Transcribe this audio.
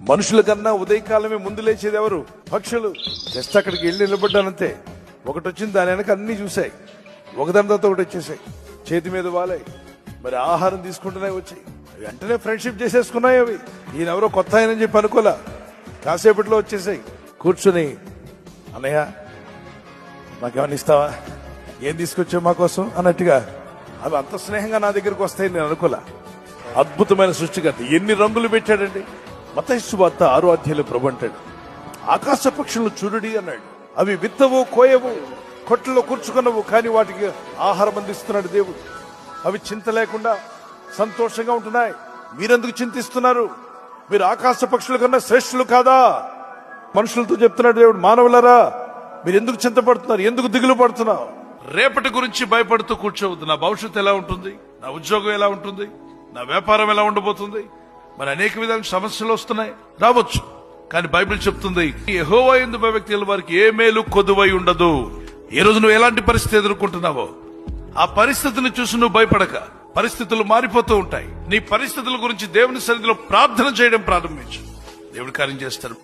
మనుషుల కన్నా ఉదయకాలమే ముందు లేచేది ఎవరు? పక్షులు. జస్ట్ అక్కడికి వెళ్ళి నిలబడ్డానంతే, ఒకటి వచ్చింది, దాని వెనక అన్ని చూసాయి, ఒకదాని తర్వాత ఒకటి వచ్చేసాయి, చేతి మీద వాలాయి, మరి ఆహారం తీసుకుంటున్నాయి, వచ్చాయి, వెంటనే ఫ్రెండ్షిప్ చేసేసుకున్నాయి. అవి ఈయన ఎవరో కొత్త ఆయనని చెప్పి అనుకోలే, కాసేపట్లో వచ్చేసాయి. కూర్చుని, అన్నయ్య మాకేమన్నా ఇస్తావా, ఏం తీసుకొచ్చావు మా కోసం అన్నట్టుగా అవి అంత స్నేహంగా నా దగ్గరకు వస్తాయని నేను అనుకోలే. అద్భుతమైన సృష్టికర్త, ఎన్ని రంగులు పెట్టాడండి. మత్తయి సువార్త 6వ అధ్యాయంలో ప్రభు అంటాడు, ఆకాశ పక్షులను చూడుడి అన్నాడు. అవి విత్తవు, కోయవు, కొట్లలో కూర్చుకున్నవు, కానీ వాటికి ఆహారం అందిస్తున్నాడు దేవుడు. అవి చింత లేకుండా సంతోషంగా ఉంటున్నాయి. మీరెందుకు చింతిస్తున్నారు? మీరు ఆకాశ పక్షుల కన్నా శ్రేష్ఠులు కాదా? మనుషులతో చెప్తున్నాడు దేవుడు, మానవులరా మీరు ఎందుకు చింతపడుతున్నారు, ఎందుకు దిగులు పడుతున్నారు? రేపటి గురించి భయపడుతూ కూర్చోవద్దు. నా భవిష్యత్తు ఎలా ఉంటుంది, నా ఉద్యోగం ఎలా ఉంటుంది, నా వ్యాపారం ఎలా ఉండబోతుంది, మరి అనేక విధాలుగా సమస్యలు వస్తున్నాయి, రావచ్చు. కానీ బైబిల్ చెప్తుంది, యెహోవా యందు భయభక్తి వారికి ఏ మేలు కొదువై ఉండదు. ఏ రోజు నువ్వు ఎలాంటి పరిస్థితి ఎదుర్కొంటున్నావో ఆ పరిస్థితిని చూసి నువ్వు భయపడక. పరిస్థితులు మారిపోతూ ఉంటాయి. నీ పరిస్థితుల గురించి దేవుని సన్నిధిలో ప్రార్థన చేయడం ప్రారంభించు, దేవుడు కార్యం చేస్తాడు.